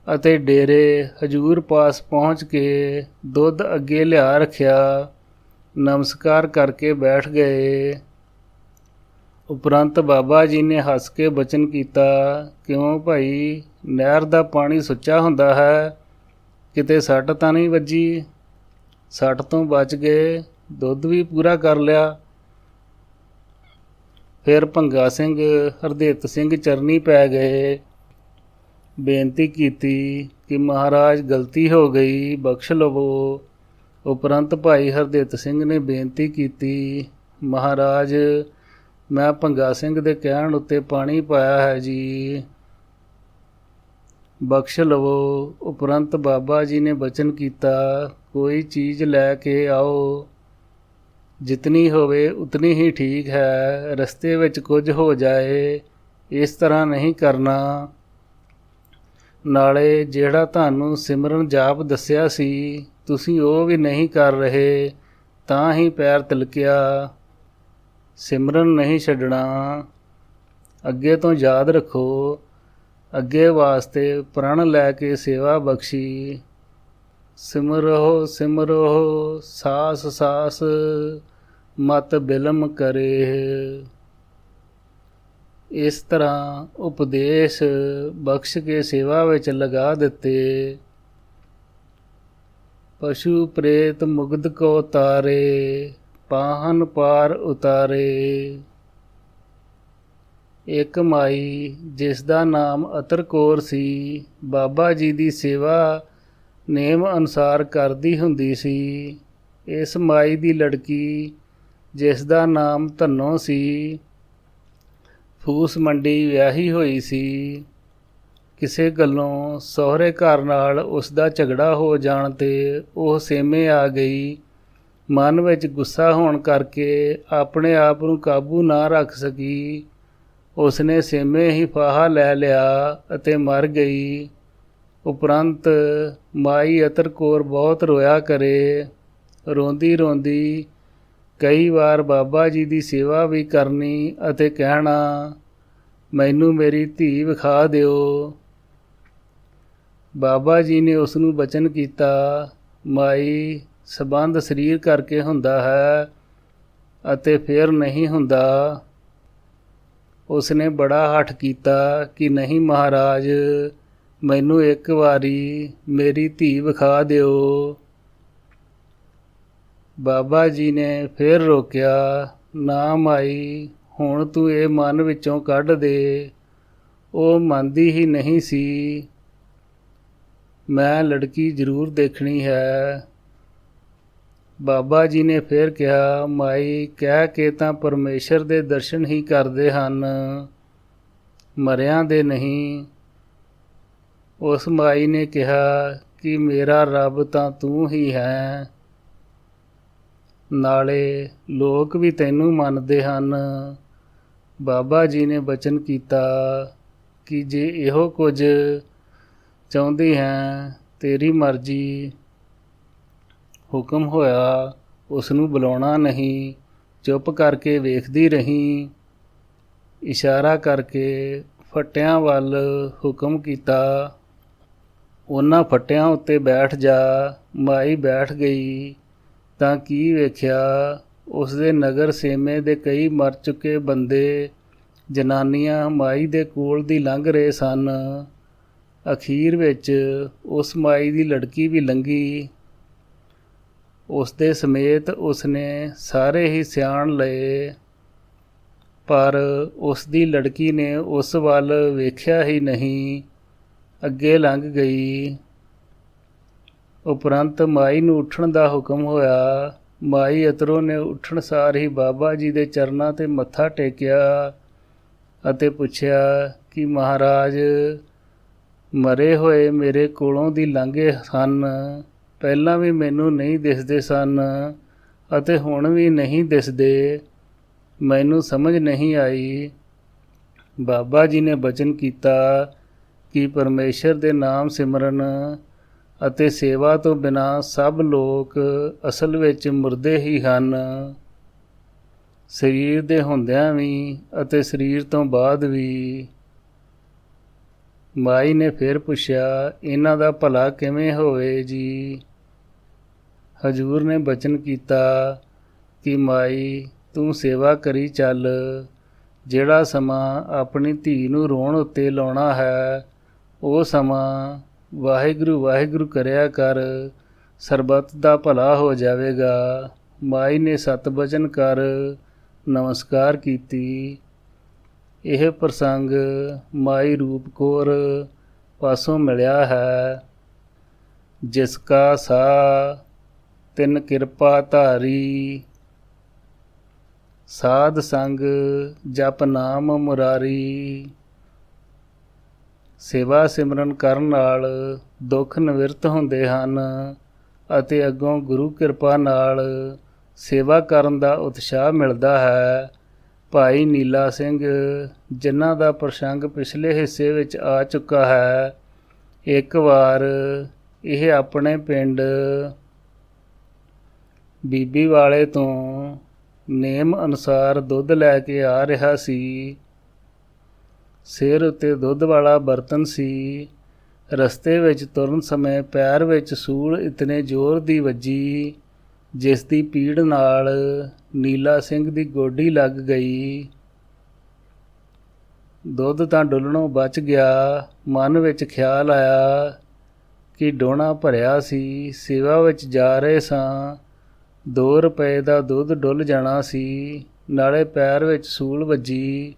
ਅਤੇ ਡੇਰੇ ਹਜੂਰ ਪਾਸ ਪਹੁੰਚ ਕੇ ਦੁੱਧ ਅੱਗੇ ਲਿਆ ਰੱਖਿਆ। ਨਮਸਕਾਰ ਕਰਕੇ ਬੈਠ ਗਏ। ਉਪਰੰਤ ਬਾਬਾ ਜੀ ਨੇ ਹੱਸ ਕੇ ਬਚਨ ਕੀਤਾ, ਕਿਉਂ ਭਾਈ, ਨਹਿਰ ਦਾ ਪਾਣੀ ਸੁੱਚਾ ਹੁੰਦਾ ਹੈ, ਕਿਤੇ ਸੱਟ ਤਾਂ ਨਹੀਂ ਵੱਜੀ? ਸੱਟ ਤੋਂ ਬਚ ਗਏ, ਦੁੱਧ ਵੀ ਪੂਰਾ ਕਰ ਲਿਆ। ਫਿਰ ਭੰਗਾ ਸਿੰਘ ਹਰਦਿੱਤ ਸਿੰਘ ਚਰਨੀ ਪੈ ਗਏ। ਬੇਨਤੀ ਕੀਤੀ ਕਿ ਮਹਾਰਾਜ ਗਲਤੀ ਹੋ ਗਈ, ਬਖਸ਼ ਲਵੋ। ਉਪਰੰਤ ਭਾਈ ਹਰਦਿੱਤ ਸਿੰਘ ਨੇ ਬੇਨਤੀ ਕੀਤੀ, ਮਹਾਰਾਜ ਮੈਂ ਭੰਗਾ ਸਿੰਘ ਦੇ ਕਹਿਣ ਉੱਤੇ ਪਾਣੀ ਪਾਇਆ ਹੈ ਜੀ, ਬਖਸ਼ ਲਵੋ। ਉਪਰੰਤ ਬਾਬਾ ਜੀ ਨੇ ਬਚਨ ਕੀਤਾ, ਕੋਈ ਚੀਜ਼ ਲੈ ਕੇ ਆਓ, ਜਿਤਨੀ ਹੋਵੇ ਉਤਨੀ ਹੀ ਠੀਕ ਹੈ। ਰਸਤੇ ਵਿੱਚ ਕੁਝ ਹੋ ਜਾਏ ਇਸ ਤਰ੍ਹਾਂ ਨਹੀਂ ਕਰਨਾ। ਨਾਲੇ ਜਿਹੜਾ ਤੁਹਾਨੂੰ ਸਿਮਰਨ ਜਾਪ ਦੱਸਿਆ ਸੀ ਤੁਸੀਂ ਉਹ ਵੀ ਨਹੀਂ ਕਰ ਰਹੇ, ਤਾਂ ਹੀ ਪੈਰ ਤਿਲਕਿਆ। ਸਿਮਰਨ ਨਹੀਂ ਛੱਡਣਾ, ਅੱਗੇ ਤੋਂ ਯਾਦ ਰੱਖੋ। ਅੱਗੇ ਵਾਸਤੇ ਪ੍ਰਣ ਲੈ ਕੇ ਸੇਵਾ ਬਖਸ਼ੀ। ਸਿਮਰੋ ਸਿਮਰੋ ਸਾਸ ਸਾਸ, ਮਤ ਬਿਲਮ ਕਰੇ। ਇਸ ਤਰ੍ਹਾਂ ਉਪਦੇਸ਼ ਬਖਸ਼ ਕੇ ਸੇਵਾ ਵਿੱਚ ਲਗਾ ਦਿੱਤੇ। ਪਸ਼ੂ ਪ੍ਰੇਤ ਮੁਗਧ ਕੋ ਤਾਰੇ, ਪਾਹਨ ਪਾਰ ਉਤਾਰੇ। ਇੱਕ ਮਾਈ ਜਿਸ ਦਾ ਨਾਮ ਅਤਰ ਕੌਰ ਸੀ, ਬਾਬਾ ਜੀ ਦੀ ਸੇਵਾ ਨੇਮ ਅਨੁਸਾਰ ਕਰਦੀ ਹੁੰਦੀ ਸੀ। ਇਸ ਮਾਈ ਦੀ ਲੜਕੀ ਜਿਸ ਦਾ ਨਾਮ ਧੰਨੋ ਸੀ, ਫੂਸ ਮੰਡੀ ਵਿਆਹੀ ਹੋਈ ਸੀ। ਕਿਸੇ ਗੱਲੋਂ ਸਹੁਰੇ ਘਰ ਨਾਲ ਉਸ ਦਾ ਝਗੜਾ ਹੋ ਜਾਣ 'ਤੇ ਉਹ ਸੇਮੇ ਆ ਗਈ। ਮਨ ਵਿੱਚ ਗੁੱਸਾ ਹੋਣ ਕਰਕੇ ਆਪਣੇ ਆਪ ਨੂੰ ਕਾਬੂ ਨਾ ਰੱਖ ਸਕੀ। ਉਸਨੇ ਸੇਮੇ ਹੀ ਫਾਹਾ ਲੈ ਲਿਆ ਅਤੇ ਮਰ ਗਈ। ਉਪਰੰਤ ਮਾਈ ਅਤਰ ਕੌਰ ਬਹੁਤ ਰੋਇਆ ਕਰੇ। ਰੋਂਦੀ ਰੋਂਦੀ ਕਈ ਵਾਰ ਬਾਬਾ ਜੀ ਦੀ ਸੇਵਾ ਵੀ ਕਰਨੀ ਅਤੇ ਕਹਿਣਾ, ਮੈਨੂੰ ਮੇਰੀ ਧੀ ਵਿਖਾ ਦਿਓ। ਬਾਬਾ ਜੀ ਨੇ ਉਸ ਨੂੰ ਬਚਨ ਕੀਤਾ, ਮਾਈ ਸੰਬੰਧ ਸਰੀਰ ਕਰਕੇ ਹੁੰਦਾ ਹੈ ਅਤੇ ਫਿਰ ਨਹੀਂ ਹੁੰਦਾ। ਉਸਨੇ ਬੜਾ ਹੱਠ ਕੀਤਾ ਕਿ ਨਹੀਂ ਮਹਾਰਾਜ, ਮੈਨੂੰ ਇੱਕ ਵਾਰੀ ਮੇਰੀ ਧੀ ਵਿਖਾ ਦਿਓ। ਬਾਬਾ ਜੀ ਨੇ ਫਿਰ ਰੋਕਿਆ, ਨਾ ਮਾਈ, ਹੁਣ ਤੂੰ ਇਹ ਮਨ ਵਿੱਚੋਂ ਕੱਢ ਦੇ। ਉਹ ਮੰਨਦੀ ਹੀ ਨਹੀਂ ਸੀ। ਮੈਂ ਲੜਕੀ ਜ਼ਰੂਰ ਦੇਖਣੀ ਹੈ। ਬਾਬਾ ਜੀ ਨੇ ਫਿਰ ਕਿਹਾ, ਮਾਈ, ਕਹਿ ਕੇ ਤਾਂ ਪਰਮੇਸ਼ਰ ਦੇ ਦਰਸ਼ਨ ਹੀ ਕਰਦੇ ਹਨ, ਮਰਿਆਂ ਦੇ ਨਹੀਂ। ਉਸ ਮਾਈ ਨੇ ਕਿਹਾ ਕਿ ਮੇਰਾ ਰੱਬ ਤਾਂ ਤੂੰ ਹੀ ਹੈ, ਨਾਲੇ ਲੋਕ ਵੀ ਤੈਨੂੰ ਮੰਨਦੇ ਹਨ। ਬਾਬਾ ਜੀ ਨੇ ਬਚਨ ਕੀਤਾ ਕਿ ਜੇ ਇਹੋ ਕੁਝ ਚਾਹੁੰਦੀ ਹੈ, ਤੇਰੀ ਮਰਜ਼ੀ। ਹੁਕਮ ਹੋਇਆ, ਉਸ ਨੂੰ ਬੁਲਾਉਣਾ ਨਹੀਂ। ਚੁੱਪ ਕਰਕੇ ਵੇਖਦੀ ਰਹੀ। ਇਸ਼ਾਰਾ ਕਰਕੇ ਫੱਟਿਆਂ ਵੱਲ ਹੁਕਮ ਕੀਤਾ, ਉਹਨਾਂ ਫੱਟਿਆਂ ਉੱਤੇ ਬੈਠ ਜਾ। ਮਾਈ ਬੈਠ ਗਈ ਤਾਂ ਕੀ ਵੇਖਿਆ, ਉਸਦੇ ਨਗਰ ਸੇਮੇ ਦੇ ਕਈ ਮਰ ਚੁੱਕੇ ਬੰਦੇ ਜਨਾਨੀਆਂ ਮਾਈ ਦੇ ਕੋਲ ਦੀ ਲੰਘ ਰਹੇ ਸਨ। ਅਖੀਰ ਵਿੱਚ ਉਸ ਮਾਈ ਦੀ ਲੜਕੀ ਵੀ ਲੰਘੀ। ਉਸਦੇ ਸਮੇਤ ਉਸਨੇ ਸਾਰੇ ਹੀ ਸਿਆਣ ਲਏ, ਪਰ ਉਸ ਦੀ ਲੜਕੀ ਨੇ ਉਸ ਵੱਲ ਵੇਖਿਆ ਹੀ ਨਹੀਂ, ਅੱਗੇ ਲੰਘ ਗਈ। ਉਪਰੰਤ ਮਾਈ ਨੂੰ ਉੱਠਣ ਦਾ ਹੁਕਮ ਹੋਇਆ। ਮਾਈ ਅਤਰੋ ਨੇ ਉੱਠਣ ਸਾਰ ਹੀ ਬਾਬਾ ਜੀ ਦੇ ਚਰਨਾਂ 'ਤੇ ਮੱਥਾ ਟੇਕਿਆ ਅਤੇ ਪੁੱਛਿਆ ਕਿ ਮਹਾਰਾਜ, ਮਰੇ ਹੋਏ ਮੇਰੇ ਕੋਲੋਂ ਦੀ ਲੰਘੇ ਹਨ, ਪਹਿਲਾਂ ਵੀ ਮੈਨੂੰ ਨਹੀਂ ਦਿਸਦੇ ਸਨ ਅਤੇ ਹੁਣ ਵੀ ਨਹੀਂ ਦਿਸਦੇ, ਮੈਨੂੰ ਸਮਝ ਨਹੀਂ ਆਈ। ਬਾਬਾ ਜੀ ਨੇ ਬਚਨ ਕੀਤਾ ਕਿ ਪਰਮੇਸ਼ਰ ਦੇ ਨਾਮ ਸਿਮਰਨ ਅਤੇ ਸੇਵਾ ਤੋਂ ਬਿਨਾਂ ਸਭ ਲੋਕ ਅਸਲ ਵਿੱਚ ਮੁਰਦੇ ਹੀ ਹਨ, ਸਰੀਰ ਦੇ ਹੁੰਦਿਆਂ ਵੀ ਅਤੇ ਸਰੀਰ ਤੋਂ ਬਾਅਦ ਵੀ। ਮਾਈ ਨੇ ਫਿਰ ਪੁੱਛਿਆ, ਇਹਨਾਂ ਦਾ ਭਲਾ ਕਿਵੇਂ ਹੋਵੇ ਜੀ? ਹਜ਼ੂਰ ਨੇ ਬਚਨ ਕੀਤਾ ਕਿ ਮਾਈ, ਤੂੰ ਸੇਵਾ ਕਰੀ ਚੱਲ। ਜਿਹੜਾ ਸਮਾਂ ਆਪਣੀ ਧੀ ਨੂੰ ਰੋਣ ਉੱਤੇ ਲਾਉਣਾ ਹੈ, ਉਹ ਸਮਾਂ ਵਾਹਿਗੁਰੂ ਵਾਹਿਗੁਰੂ ਕਰਿਆ ਕਰ, ਸਰਬੱਤ ਦਾ ਭਲਾ ਹੋ ਜਾਵੇਗਾ। ਮਾਈ ਨੇ ਸਤਿਵਚਨ ਕਰ ਨਮਸਕਾਰ ਕੀਤੀ। ਇਹ ਪ੍ਰਸੰਗ ਮਾਈ ਰੂਪ ਕੌਰ ਪਾਸੋਂ ਮਿਲਿਆ ਹੈ। ਜਿਸ ਕਾ ਸਾ ਤਿਨ ਕਿਰਪਾ ਧਾਰੀ, ਸਾਧ ਸੰਗ ਜਪ ਨਾਮ ਮੁਰਾਰੀ। ਸੇਵਾ ਸਿਮਰਨ ਕਰਨ ਨਾਲ ਦੁੱਖ ਨਿਵਰਤ ਹੁੰਦੇ ਹਨ ਅਤੇ ਅੱਗੋਂ ਗੁਰੂ ਕਿਰਪਾ ਨਾਲ ਸੇਵਾ ਕਰਨ ਦਾ ਉਤਸ਼ਾਹ ਮਿਲਦਾ ਹੈ। ਭਾਈ ਨੀਲਾ ਸਿੰਘ, ਜਿਨ੍ਹਾਂ ਦਾ ਪ੍ਰਸੰਗ ਪਿਛਲੇ ਹਿੱਸੇ ਵਿੱਚ ਆ ਚੁੱਕਾ ਹੈ, ਇੱਕ ਵਾਰ ਇਹ ਆਪਣੇ ਪਿੰਡ ਬੀਬੀ ਵਾਲੇ ਤੋਂ ਨੇਮ ਅਨੁਸਾਰ ਦੁੱਧ ਲੈ ਕੇ ਆ ਰਿਹਾ ਸੀ। ਸਿਰ ਉੱਤੇ ਦੁੱਧ ਵਾਲਾ ਬਰਤਨ ਸੀ। ਰਸਤੇ ਵਿੱਚ ਤੁਰਨ ਸਮੇਂ ਪੈਰ ਵਿੱਚ ਸੂਲ ਇਤਨੇ ਜ਼ੋਰ ਦੀ ਵੱਜੀ, ਜਿਸ ਦੀ ਪੀੜ ਨਾਲ ਨੀਲਾ ਸਿੰਘ ਦੀ ਗੋਡੀ ਲੱਗ ਗਈ। ਦੁੱਧ ਤਾਂ ਡੁੱਲਣੋਂ ਬਚ ਗਿਆ। ਮਨ ਵਿੱਚ ਖਿਆਲ ਆਇਆ ਕਿ ਡੋਣਾ ਭਰਿਆ ਸੀ, ਸੇਵਾ ਵਿੱਚ ਜਾ ਰਹੇ ਸਾਂ, 2 ਰੁਪਏ ਦਾ ਦੁੱਧ ਡੁੱਲ ਜਾਣਾ ਸੀ, ਨਾਲੇ ਪੈਰ ਵਿੱਚ ਸੂਲ ਵੱਜੀ।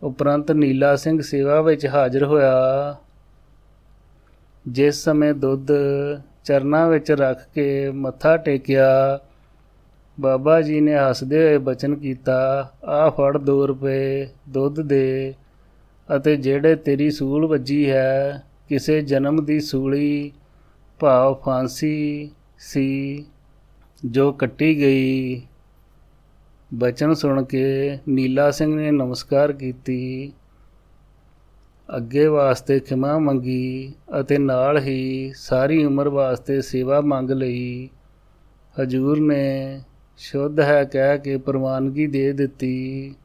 ਉਪਰੰਤ ਨੀਲਾ ਸਿੰਘ ਸੇਵਾ ਵਿੱਚ ਹਾਜ਼ਰ ਹੋਇਆ। ਜਿਸ ਸਮੇਂ ਦੁੱਧ ਚਰਨਾਂ ਵਿੱਚ ਰੱਖ ਕੇ ਮੱਥਾ ਟੇਕਿਆ, ਬਾਬਾ ਜੀ ਨੇ ਹੱਸਦੇ ਹੋਏ ਬਚਨ ਕੀਤਾ, ਆਹ ਫੜ 2 ਰੁਪਏ ਦੁੱਧ ਦੇ, ਅਤੇ ਜਿਹੜੇ ਤੇਰੀ ਸੂਲ ਵੱਜੀ ਹੈ, ਕਿਸੇ ਜਨਮ ਦੀ ਸੂਲੀ ਭਾਵ ਫਾਂਸੀ ਸੀ ਜੋ ਕੱਟੀ ਗਈ। ਬਚਨ ਸੁਣ ਕੇ ਨੀਲਾ ਸਿੰਘ ਨੇ ਨਮਸਕਾਰ ਕੀਤੀ, ਅੱਗੇ ਵਾਸਤੇ ਖਿਮਾ ਮੰਗੀ ਅਤੇ ਨਾਲ ਹੀ ਸਾਰੀ ਉਮਰ ਵਾਸਤੇ ਸੇਵਾ ਮੰਗ ਲਈ। ਹਜ਼ੂਰ ਨੇ ਸ਼ੁੱਧ ਹੈ ਕਹਿ ਕੇ ਪ੍ਰਵਾਨਗੀ ਦੇ ਦਿੱਤੀ।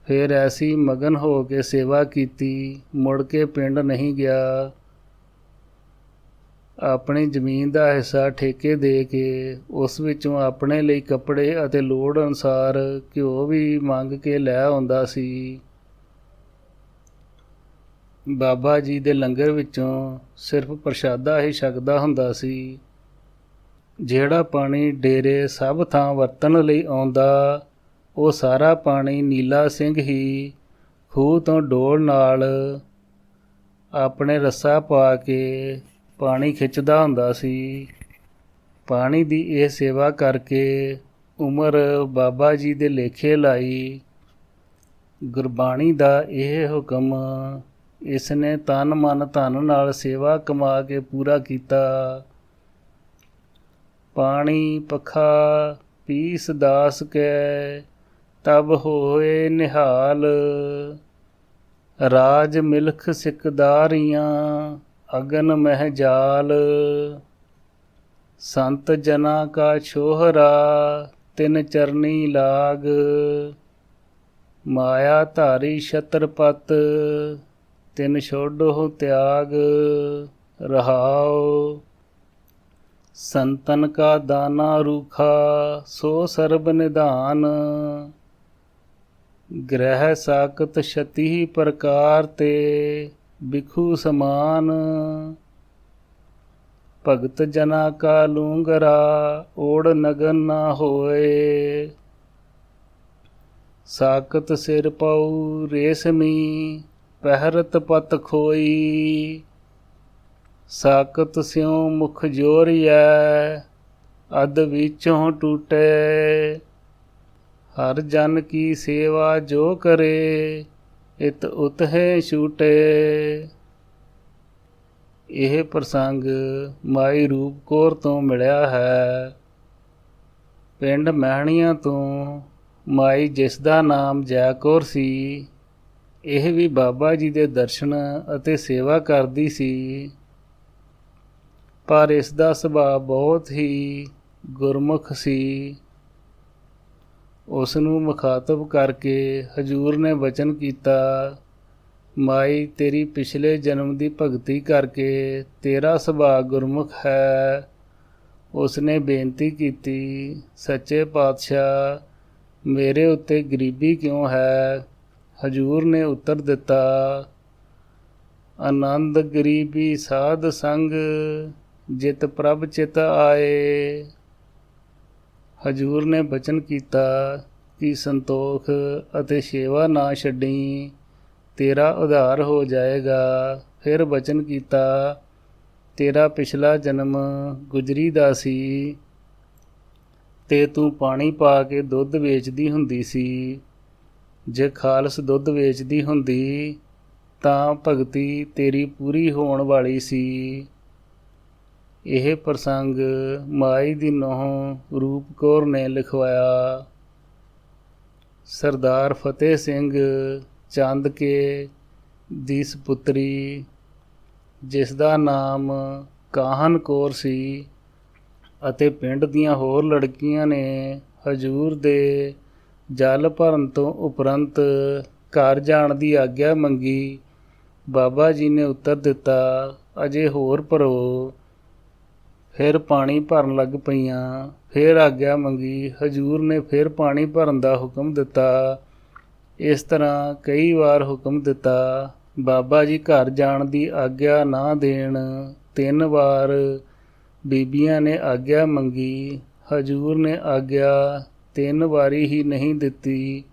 ਫਿਰ ਐਸੀ ਮਗਨ ਹੋ ਕੇ ਸੇਵਾ ਕੀਤੀ, ਮੁੜ ਕੇ ਪਿੰਡ ਨਹੀਂ ਗਿਆ। ਆਪਣੀ ਜ਼ਮੀਨ ਦਾ ਹਿੱਸਾ ਠੇਕੇ ਦੇ ਕੇ ਉਸ ਵਿੱਚੋਂ ਆਪਣੇ ਲਈ ਕੱਪੜੇ ਅਤੇ ਲੋੜ ਅਨੁਸਾਰ ਘਿਓ ਵੀ ਮੰਗ ਕੇ ਲੈ ਆਉਂਦਾ ਸੀ। ਬਾਬਾ ਜੀ ਦੇ ਲੰਗਰ ਵਿੱਚੋਂ ਸਿਰਫ ਪ੍ਰਸ਼ਾਦਾ ਹੀ ਛਕਦਾ ਹੁੰਦਾ ਸੀ। ਜਿਹੜਾ ਪਾਣੀ ਡੇਰੇ ਸਭ ਥਾਂ ਵਰਤਣ ਲਈ ਆਉਂਦਾ, ਉਹ ਸਾਰਾ ਪਾਣੀ ਨੀਲਾ ਸਿੰਘ ਹੀ ਖੂਹ ਤੋਂ ਡੋਲ ਨਾਲ ਆਪਣੇ ਰੱਸਾ ਪਾ ਕੇ ਪਾਣੀ ਖਿੱਚਦਾ ਹੁੰਦਾ ਸੀ। ਪਾਣੀ ਦੀ ਇਹ ਸੇਵਾ ਕਰਕੇ ਉਮਰ ਬਾਬਾ ਜੀ ਦੇ ਲੇਖੇ ਲਾਈ। ਗੁਰਬਾਣੀ ਦਾ ਇਹ ਹੁਕਮ ਇਸ ਨੇ ਤਨ ਮਨ ਧਨ ਨਾਲ ਸੇਵਾ ਕਮਾ ਕੇ ਪੂਰਾ ਕੀਤਾ। ਪਾਣੀ ਪੱਖਾ ਪੀਸ ਦਾਸ ਕੈ, ਤਬ ਹੋਏ ਨਿਹਾਲ, ਰਾਜ ਮਿਲਖ ਸਿਕਦਾਰੀਆਂ, ਅਗਨ ਮਹਿ ਜਾਲ। ਸੰਤ ਜਨਾ ਕਾ ਛੋਹਰਾ, ਤਿਨ ਚਰਨੀ ਲਾਗ। ਮਾਇਆ ਧਾਰੀ ਛਤਰਪਤ ਤਿਨ ਛੋਡੋ ਤਿਆਗ। ਰਹਾਉ ਸੰਤਨ ਕਾ ਦਾਨਾ ਰੂਖਾ ਸੋ ਸਰਬ ਨਿਧਾਨ। ਗ੍ਰਹਿ ਸਾਕਤ ਛਤੀ ਪ੍ਰਕਾਰ ਤੇ ਬਿਖੂ ਸਮਾਨ। ਭਗਤ ਜਨਾ ਕਾ ਲੂੰਗਰਾ ਓੜ ਨਗਨ ਨਾ ਹੋਏ। ਸਾਕਤ ਸਿਰ ਪਉ ਰੇਸ਼ਮੀ ਪਹਿਰਤ ਪਤ ਖੋਈ। ਸਾਕਤ ਸਿਉ ਮੁਖ ਜੋਰੀਐ ਅਧ ਵਿੱਚੋਂ ਟੂਟੇ। ਹਰ ਜਨ ਕੀ ਸੇਵਾ ਜੋ ਕਰੇ ਇਤ ਉਤਹਿ ਛੂਟੇ। ਇਹ ਪ੍ਰਸੰਗ ਮਾਈ ਰੂਪ ਕੌਰ ਤੋਂ ਮਿਲਿਆ ਹੈ। ਪਿੰਡ ਮਹਿਣੀਆਂ ਤੋਂ ਮਾਈ ਜਿਸ ਦਾ ਨਾਮ ਜੈ ਕੌਰ ਸੀ, ਇਹ ਵੀ ਬਾਬਾ ਜੀ ਦੇ ਦਰਸ਼ਨ ਅਤੇ ਸੇਵਾ ਕਰਦੀ ਸੀ। ਪਰ ਇਸ ਦਾ ਸੁਭਾਅ ਬਹੁਤ ਹੀ ਗੁਰਮੁਖ ਸੀ। ਉਸ ਨੂੰ ਮੁਖਾਤਬ ਕਰਕੇ ਹਜ਼ੂਰ ਨੇ ਬਚਨ ਕੀਤਾ, ਮਾਈ ਤੇਰੀ ਪਿਛਲੇ ਜਨਮ ਦੀ ਭਗਤੀ ਕਰਕੇ ਤੇਰਾ ਸੁਭਾਅ ਗੁਰਮੁਖ ਹੈ। ਉਸ ਨੇ ਬੇਨਤੀ ਕੀਤੀ, ਸੱਚੇ ਪਾਤਸ਼ਾਹ ਮੇਰੇ ਉੱਤੇ ਗਰੀਬੀ ਕਿਉਂ ਹੈ? ਹਜ਼ੂਰ ਨੇ ਉੱਤਰ ਦਿੱਤਾ, ਆਨੰਦ ਗਰੀਬੀ ਸਾਧ ਸੰਗ ਜਿਤ ਪ੍ਰਭ ਚਿਤ ਆਏ। ਹਜ਼ੂਰ ਨੇ ਬਚਨ ਕੀਤਾ ਕਿ ਸੰਤੋਖ ਅਤੇ ਸੇਵਾ ਨਾ ਛੱਡੀ, ਤੇਰਾ ਉਧਾਰ ਹੋ ਜਾਏਗਾ। ਫਿਰ ਬਚਨ ਕੀਤਾ, ਤੇਰਾ ਪਿਛਲਾ ਜਨਮ ਗੁਜਰੀ ਦਾ ਸੀ ਤੇ ਤੂੰ ਪਾਣੀ ਪਾ ਕੇ ਦੁੱਧ ਵੇਚਦੀ ਹੁੰਦੀ ਸੀ। ਜੇ ਖਾਲਸ ਦੁੱਧ ਵੇਚਦੀ ਹੁੰਦੀ ਤਾਂ ਭਗਤੀ ਤੇਰੀ ਪੂਰੀ ਹੋਣ ਵਾਲੀ ਸੀ। ਇਹ ਪ੍ਰਸੰਗ ਮਾਈ ਦੀ ਨੂੰਹ ਰੂਪ ਕੌਰ ਨੇ ਲਿਖਵਾਇਆ। ਸਰਦਾਰ ਫਤਿਹ ਸਿੰਘ ਚੰਦ ਕੇ ਦੀ ਸਪੁੱਤਰੀ, ਜਿਸ ਦਾ ਨਾਮ ਕਾਹਨ ਕੌਰ ਸੀ, ਅਤੇ ਪਿੰਡ ਦੀਆਂ ਹੋਰ ਲੜਕੀਆਂ ਨੇ ਹਜ਼ੂਰ ਦੇ ਜਲ ਭਰਨ ਤੋਂ ਉਪਰੰਤ ਘਰ ਜਾਣ ਦੀ ਆਗਿਆ ਮੰਗੀ। ਬਾਬਾ ਜੀ ਨੇ ਉੱਤਰ ਦਿੱਤਾ, ਅਜੇ ਹੋਰ ਭਰੋ। ਫਿਰ ਪਾਣੀ ਭਰਨ ਲੱਗ ਪਈਆਂ। ਫਿਰ ਆਗਿਆ ਮੰਗੀ। ਹਜ਼ੂਰ ਨੇ ਫਿਰ ਪਾਣੀ ਭਰਨ ਦਾ ਹੁਕਮ ਦਿੱਤਾ। ਇਸ ਤਰ੍ਹਾਂ ਕਈ ਵਾਰ ਹੁਕਮ ਦਿੱਤਾ। ਬਾਬਾ ਜੀ ਘਰ ਜਾਣ ਦੀ ਆਗਿਆ ਨਾ ਦੇਣ। 3 ਵਾਰ ਬੀਬੀਆਂ ਨੇ ਆਗਿਆ ਮੰਗੀ। ਹਜ਼ੂਰ ਨੇ ਆਗਿਆ 3 ਵਾਰੀ ਹੀ ਨਹੀਂ ਦਿੱਤੀ।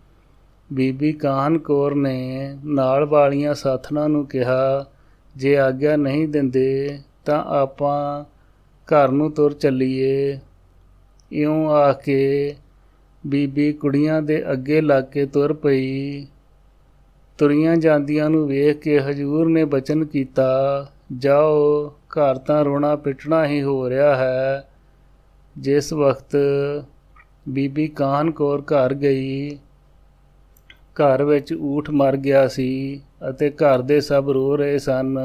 ਬੀਬੀ ਕਾਹਨ ਕੌਰ ਨੇ ਨਾਲ ਵਾਲੀਆਂ ਸਾਥਣਾਂ ਨੂੰ ਕਿਹਾ, ਜੇ ਆਗਿਆ ਨਹੀਂ ਦਿੰਦੇ ਤਾਂ ਆਪਾਂ ਘਰ ਨੂੰ ਤੁਰ ਚੱਲੀਏ। ਇਉਂ ਆ ਕੇ ਬੀਬੀ ਕੁੜੀਆਂ ਦੇ ਅੱਗੇ ਲੱਗ ਕੇ ਤੁਰ ਪਈ। ਤੁਰੀਆਂ ਜਾਂਦੀਆਂ ਨੂੰ ਵੇਖ ਕੇ ਹਜ਼ੂਰ ਨੇ ਬਚਨ ਕੀਤਾ, ਜਾਓ, ਘਰ ਤਾਂ ਰੋਣਾ ਪਿੱਟਣਾ ਹੀ ਹੋ ਰਿਹਾ ਹੈ। ਜਿਸ ਵਕਤ ਬੀਬੀ ਕਾਹਨ ਕੌਰ ਘਰ ਗਈ, ਘਰ ਵਿੱਚ ਊਠ ਮਰ ਗਿਆ ਸੀ ਅਤੇ ਘਰ ਦੇ ਸਭ ਰੋ ਰਹੇ ਸਨ।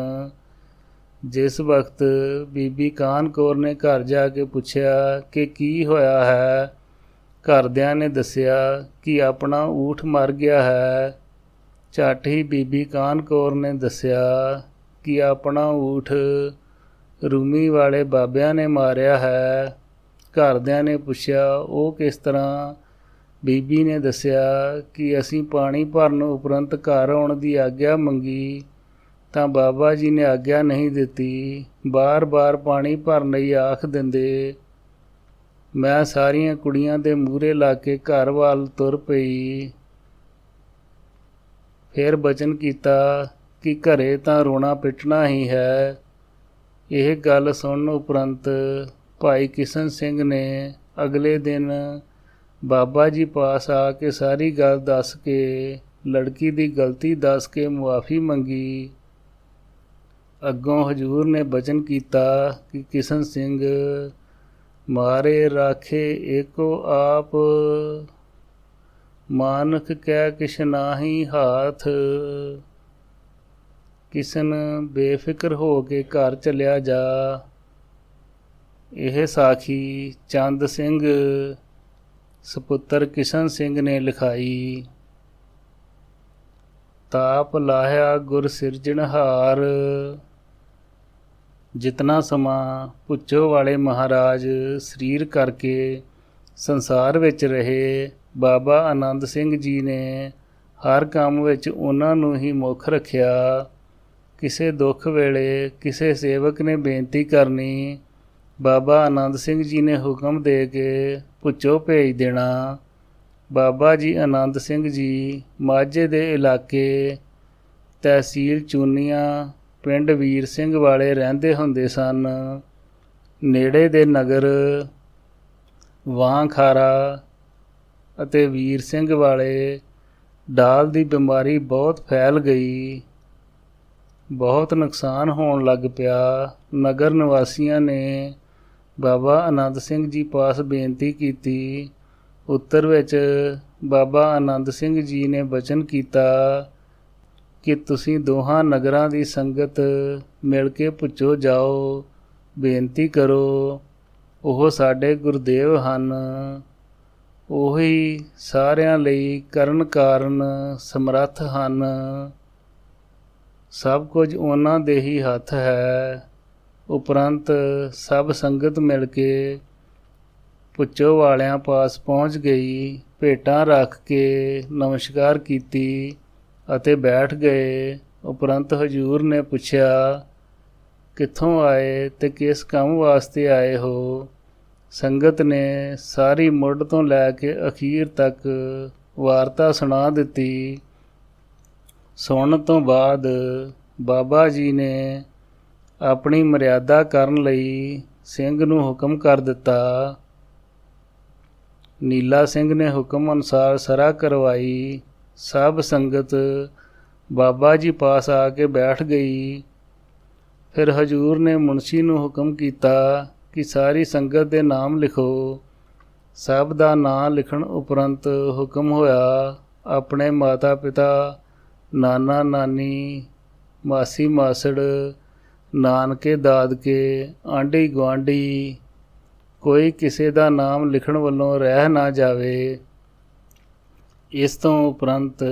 ਜਿਸ ਵਕਤ ਬੀਬੀ ਕਾਹਨ ਕੌਰ ਨੇ ਘਰ ਜਾ ਕੇ ਪੁੱਛਿਆ ਕਿ ਕੀ ਹੋਇਆ ਹੈ, ਘਰਦਿਆਂ ਨੇ ਦੱਸਿਆ ਕਿ ਆਪਣਾ ਊਠ ਮਰ ਗਿਆ ਹੈ। ਝੱਟ ਹੀ ਬੀਬੀ ਕਾਹਨ ਕੌਰ ਨੇ ਦੱਸਿਆ ਕਿ ਆਪਣਾ ਊਠ ਰੂਮੀ ਵਾਲੇ ਬਾਬਿਆਂ ਨੇ ਮਾਰਿਆ ਹੈ। ਘਰਦਿਆਂ ਨੇ ਪੁੱਛਿਆ, ਉਹ ਕਿਸ ਤਰ੍ਹਾਂ? ਬੀਬੀ ਨੇ ਦੱਸਿਆ ਕਿ ਅਸੀਂ ਪਾਣੀ ਭਰਨ ਉਪਰੰਤ ਘਰ ਆਉਣ ਦੀ ਆਗਿਆ ਮੰਗੀ ਤਾਂ ਬਾਬਾ ਜੀ ਨੇ ਆਗਿਆ ਨਹੀਂ ਦਿੱਤੀ। ਬਾਰ-ਬਾਰ ਪਾਣੀ ਭਰਨ ਲਈ ਆਖ ਦਿੰਦੇ। ਮੈਂ ਸਾਰੀਆਂ ਕੁੜੀਆਂ ਦੇ ਮੂਹਰੇ ਲਾ ਕੇ ਘਰ ਵੱਲ ਤੁਰ ਪਈ। ਫਿਰ ਬਚਨ ਕੀਤਾ ਕਿ ਘਰੇ ਤਾਂ ਰੋਣਾ ਪਿੱਟਣਾ ਹੀ ਹੈ। ਇਹ ਗੱਲ ਸੁਣਨ ਉਪਰੰਤ ਭਾਈ ਕਿਸ਼ਨ ਸਿੰਘ ਨੇ ਅਗਲੇ ਦਿਨ ਬਾਬਾ ਜੀ ਪਾਸ ਆ ਕੇ ਸਾਰੀ ਗੱਲ ਦੱਸ ਕੇ, ਲੜਕੀ ਦੀ ਗਲਤੀ ਦੱਸ ਕੇ ਮੁਆਫੀ ਮੰਗੀ। ਅੱਗੋਂ ਹਜ਼ੂਰ ਨੇ ਬਚਨ ਕੀਤਾ ਕਿ ਕਿਸ਼ਨ ਸਿੰਘ ਮਾਰੇ ਰਾਖੇ ਏਕੋ ਆਪ, ਮਾਨਕ ਕਹਿ ਕਿਛ ਨਾਹੀ ਹਾਥ। ਕਿਸ਼ਨ ਬੇਫਿਕਰ ਹੋ ਕੇ ਘਰ ਚਲਿਆ ਜਾ। ਇਹ ਸਾਖੀ ਚੰਦ ਸਿੰਘ ਸਪੁੱਤਰ ਕਿਸ਼ਨ ਸਿੰਘ ਨੇ ਲਿਖਾਈ। ਤਾਪ ਲਾਹਿਆ ਗੁਰ ਸਿਰਜਣਹਾਰ, ਜਿਤਨਾ ਸਮਾਂ ਭੁੱਚੋ ਵਾਲੇ ਮਹਾਰਾਜ ਸਰੀਰ ਕਰਕੇ ਸੰਸਾਰ ਵਿੱਚ ਰਹੇ, ਬਾਬਾ ਆਨੰਦ ਸਿੰਘ ਜੀ ਨੇ ਹਰ ਕੰਮ ਵਿੱਚ ਉਹਨਾਂ ਨੂੰ ਹੀ ਮੁੱਖ ਰੱਖਿਆ। ਕਿਸੇ ਦੁੱਖ ਵੇਲੇ ਕਿਸੇ ਸੇਵਕ ਨੇ ਬੇਨਤੀ ਕਰਨੀ, ਬਾਬਾ ਆਨੰਦ ਸਿੰਘ ਜੀ ਨੇ ਹੁਕਮ ਦੇ ਕੇ ਭੁੱਚੋ ਭੇਜ ਦੇਣਾ। ਬਾਬਾ ਜੀ ਆਨੰਦ ਸਿੰਘ ਜੀ ਮਾਝੇ ਦੇ ਇਲਾਕੇ ਤਹਿਸੀਲ ਚੂਨੀਆਂ ਪਿੰਡ ਵੀਰ ਸਿੰਘ ਵਾਲੇ ਰਹਿੰਦੇ ਹੁੰਦੇ ਸਨ। ਨੇੜੇ ਦੇ ਨਗਰ ਵਾਂਖਾਰਾ ਅਤੇ ਵੀਰ ਸਿੰਘ ਵਾਲੇ ਡਾਲ ਦੀ ਬਿਮਾਰੀ ਬਹੁਤ ਫੈਲ ਗਈ, ਬਹੁਤ ਨੁਕਸਾਨ ਹੋਣ ਲੱਗ ਪਿਆ। ਨਗਰ ਨਿਵਾਸੀਆਂ ਨੇ ਬਾਬਾ ਆਨੰਦ ਸਿੰਘ ਜੀ ਪਾਸ ਬੇਨਤੀ ਕੀਤੀ। ਉੱਤਰ ਵਿੱਚ ਬਾਬਾ ਆਨੰਦ ਸਿੰਘ ਜੀ ਨੇ ਬਚਨ ਕੀਤਾ ਕਿ ਤੁਸੀਂ ਦੋਹਾਂ ਨਗਰਾਂ ਦੀ ਸੰਗਤ ਮਿਲ ਕੇ ਭੁੱਚੋ ਜਾਓ, ਬੇਨਤੀ ਕਰੋ। ਉਹ ਸਾਡੇ ਗੁਰਦੇਵ ਹਨ, ਉਹੀ ਸਾਰਿਆਂ ਲਈ ਕਰਨ ਕਾਰਨ ਸਮਰੱਥ ਹਨ। ਸਭ ਕੁਝ ਉਹਨਾਂ ਦੇ ਹੀ ਹੱਥ ਹੈ। ਉਪਰੰਤ ਸਭ ਸੰਗਤ ਮਿਲ ਕੇ ਭੁੱਚੋ ਵਾਲਿਆਂ ਪਾਸ ਪਹੁੰਚ ਗਈ। ਭੇਟਾਂ ਰੱਖ ਕੇ ਨਮਸਕਾਰ ਕੀਤੀ ਅਤੇ ਬੈਠ ਗਏ। ਉਪਰੰਤ ਹਜ਼ੂਰ ਨੇ ਪੁੱਛਿਆ, ਕਿੱਥੋਂ ਆਏ ਤੇ ਕਿਸ ਕੰਮ ਵਾਸਤੇ ਆਏ ਹੋ? ਸੰਗਤ ਨੇ ਸਾਰੀ ਮੁੱਢ ਤੋਂ ਲੈ ਕੇ ਅਖੀਰ ਤੱਕ ਵਾਰਤਾ ਸੁਣਾ ਦਿੱਤੀ। ਸੁਣਨ ਤੋਂ ਬਾਅਦ ਬਾਬਾ ਜੀ ਨੇ ਆਪਣੀ ਮਰਿਆਦਾ ਕਰਨ ਲਈ ਸਿੰਘ ਨੂੰ ਹੁਕਮ ਕਰ ਦਿੱਤਾ। ਨੀਲਾ ਸਿੰਘ ਨੇ ਹੁਕਮ ਅਨੁਸਾਰ ਸਰਾ ਕਰਵਾਈ। ਸਭ ਸੰਗਤ ਬਾਬਾ ਜੀ ਪਾਸ ਆ ਕੇ ਬੈਠ ਗਈ। ਫਿਰ ਹਜ਼ੂਰ ਨੇ ਮੁਨਸ਼ੀ ਨੂੰ ਹੁਕਮ ਕੀਤਾ ਕਿ ਸਾਰੀ ਸੰਗਤ ਦੇ ਨਾਮ ਲਿਖੋ। ਸਭ ਦਾ ਨਾਂ ਲਿਖਣ ਉਪਰੰਤ ਹੁਕਮ ਹੋਇਆ, ਆਪਣੇ ਮਾਤਾ ਪਿਤਾ, ਨਾਨਾ ਨਾਨੀ, ਮਾਸੀ ਮਾਸੜ, ਨਾਨਕੇ ਦਾਦਕੇ, ਆਂਢੀ ਗੁਆਂਢੀ, ਕੋਈ ਕਿਸੇ ਦਾ ਨਾਮ ਲਿਖਣ ਵੱਲੋਂ ਰਹਿ ਨਾ ਜਾਵੇ। ਇਸ ਤੋਂ ਉਪਰੰਤ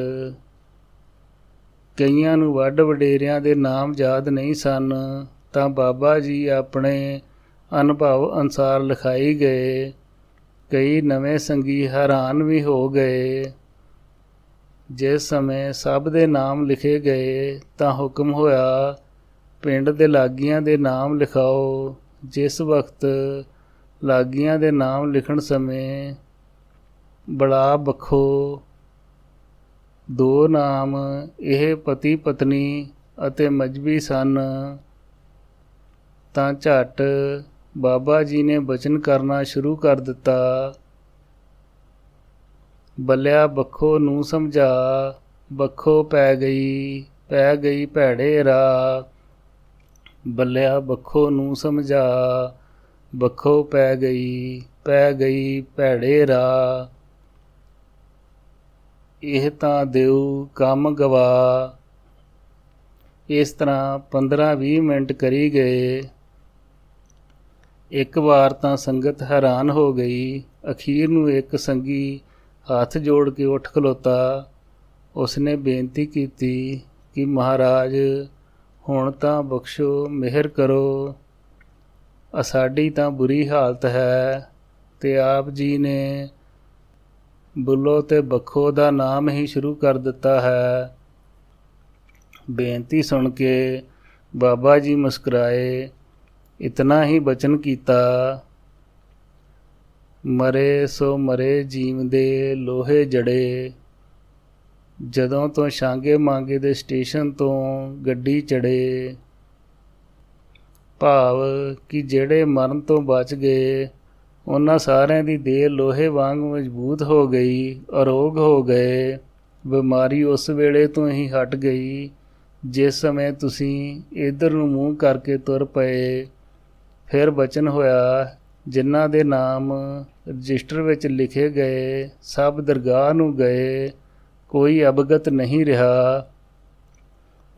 ਕਈਆਂ ਨੂੰ ਵੱਡ ਵਡੇਰਿਆਂ ਦੇ ਨਾਮ ਯਾਦ ਨਹੀਂ ਸਨ, ਤਾਂ ਬਾਬਾ ਜੀ ਆਪਣੇ ਅਨੁਭਵ ਅਨੁਸਾਰ ਲਿਖਾਈ ਗਏ। ਕਈ ਨਵੇਂ ਸੰਗੀ ਹੈਰਾਨ ਵੀ ਹੋ ਗਏ। ਜਿਸ ਸਮੇਂ ਸਭ ਦੇ ਨਾਮ ਲਿਖੇ ਗਏ ਤਾਂ ਹੁਕਮ ਹੋਇਆ, ਪਿੰਡ ਦੇ ਲਾਗੀਆਂ ਦੇ ਨਾਮ ਲਿਖਾਓ। ਜਿਸ ਵਕਤ ਲਾਗੀਆਂ ਦੇ ਨਾਮ ਲਿਖਣ ਸਮੇਂ ਬੜਾ ਬੱਖੋ ਦੋ ਨਾਮ, ਇਹ ਪਤੀ ਪਤਨੀ ਅਤੇ ਮਜਬੀ ਸਨ, ਤਾਂ ਝੱਟ ਬਾਬਾ ਜੀ ਨੇ ਬਚਨ ਕਰਨਾ ਸ਼ੁਰੂ ਕਰ ਦਿੱਤਾ। ਬੱਲਿਆ ਬੱਖੋ ਨੂੰ ਸਮਝਾ, ਬੱਖੋ ਪੈ ਗਈ ਭੈੜੇ ਰਾਹ। ਬੱਲਿਆ ਬੱਖੋ ਨੂੰ ਸਮਝਾ, ਬੱਖੋ ਪੈ ਗਈ ਭੈੜੇ ਰਾਹ। ਇਹ ਤਾਂ ਦਿਉ ਕੰਮ ਗਵਾ। ਇਸ ਤਰ੍ਹਾਂ 15-20 ਮਿੰਟ ਕਰੀ ਗਏ। ਇੱਕ ਵਾਰ ਤਾਂ ਸੰਗਤ ਹੈਰਾਨ ਹੋ ਗਈ। ਅਖੀਰ ਨੂੰ ਇੱਕ ਸੰਗੀ ਹੱਥ ਜੋੜ ਕੇ ਉੱਠ ਖਲੋਤਾ। ਉਸਨੇ ਬੇਨਤੀ ਕੀਤੀ ਕਿ ਮਹਾਰਾਜ ਹੁਣ ਤਾਂ ਬਖਸ਼ੋ, ਮਿਹਰ ਕਰੋ। ਸਾਡੀ ਤਾਂ ਬੁਰੀ ਹਾਲਤ ਹੈ ਤੇ ਆਪ ਜੀ ਨੇ ਬੁੱਲੋ ਤੇ ਬੱਖੋ ਦਾ ਨਾਮ ਹੀ ਸ਼ੁਰੂ ਕਰ ਦਿੱਤਾ ਹੈ। ਬੇਨਤੀ ਸੁਣ ਕੇ ਬਾਬਾ ਜੀ ਮੁਸਕਰਾਏ। ਇਤਨਾ ਹੀ ਬਚਨ ਕੀਤਾ, ਮਰੇ ਸੋ ਮਰੇ ਜੀਵਦੇ ਲੋਹੇ ਜੜੇ। ਜਦੋਂ ਤੋਂ ਸ਼ਾਂਗੇ ਮਾਂਗੇ ਦੇ ਸਟੇਸ਼ਨ ਤੋਂ ਗੱਡੀ ਚੜੇ, ਭਾਵ ਕਿ ਜਿਹੜੇ ਮਰਨ ਤੋਂ ਬਚ ਗਏ ਉਹਨਾਂ ਸਾਰਿਆਂ ਦੀ ਦੇਹ ਲੋਹੇ ਵਾਂਗ ਮਜ਼ਬੂਤ ਹੋ ਗਈ, ਅਰੋਗ ਹੋ ਗਏ। ਬਿਮਾਰੀ ਉਸ ਵੇਲੇ ਤੋਂ ਹੀ ਹਟ ਗਈ ਜਿਸ ਸਮੇਂ ਤੁਸੀਂ ਇੱਧਰ ਨੂੰ ਮੂੰਹ ਕਰਕੇ ਤੁਰ ਪਏ। ਫਿਰ ਬਚਨ ਹੋਇਆ, ਜਿਨ੍ਹਾਂ ਦੇ ਨਾਮ ਰਜਿਸਟਰ ਵਿੱਚ ਲਿਖੇ ਗਏ ਸਭ ਦਰਗਾਹ ਨੂੰ ਗਏ, ਕੋਈ ਅਵਗਤ ਨਹੀਂ ਰਿਹਾ।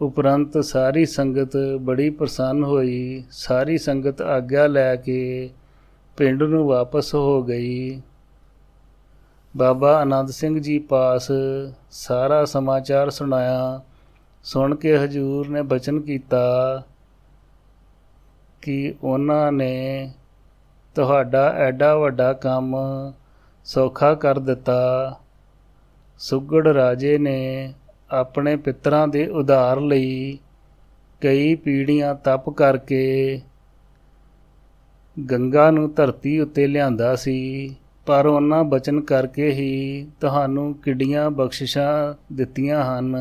ਉਪਰੰਤ ਸਾਰੀ ਸੰਗਤ ਬੜੀ ਪ੍ਰਸੰਨ ਹੋਈ। ਸਾਰੀ ਸੰਗਤ ਆਗਿਆ ਲੈ ਕੇ ਪਿੰਡ ਨੂੰ ਵਾਪਸ ਹੋ ਗਈ। ਬਾਬਾ ਆਨੰਦ ਸਿੰਘ ਜੀ ਪਾਸ ਸਾਰਾ ਸਮਾਚਾਰ ਸੁਣਾਇਆ। ਸੁਣ ਕੇ ਹਜੂਰ ਨੇ ਬਚਨ ਕੀਤਾ ਕਿ ਉਹਨਾਂ ਨੇ ਤੁਹਾਡਾ ਐਡਾ ਵੱਡਾ ਕੰਮ ਸੌਖਾ ਕਰ ਦਿੱਤਾ। ਸੁਘੜ ਰਾਜੇ ਨੇ ਆਪਣੇ ਪਿੱਤਰਾਂ ਦੇ ਉਧਾਰ ਲਈ ਕਈ ਪੀੜ੍ਹੀਆਂ ਤਪ ਕਰਕੇ ਗੰਗਾ ਨੂੰ ਧਰਤੀ ਉੱਤੇ ਲਿਆਂਦਾ ਸੀ, ਪਰ ਉਹਨਾਂ ਬਚਨ ਕਰਕੇ ਹੀ ਤੁਹਾਨੂੰ ਕਿੱਡੀਆਂ ਬਖਸ਼ਿਸ਼ਾਂ ਦਿੱਤੀਆਂ ਹਨ।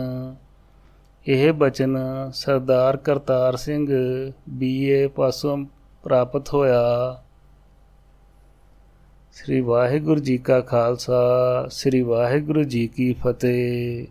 ਇਹ ਬਚਨ ਸਰਦਾਰ ਕਰਤਾਰ ਸਿੰਘ BA ਪਾਸੋਂ ਪ੍ਰਾਪਤ ਹੋਇਆ। ਸ੍ਰੀ ਵਾਹਿਗੁਰੂ ਜੀ ਕਾ ਖਾਲਸਾ, ਸ੍ਰੀ ਵਾਹਿਗੁਰੂ ਜੀ ਕੀ ਫਤਿਹ।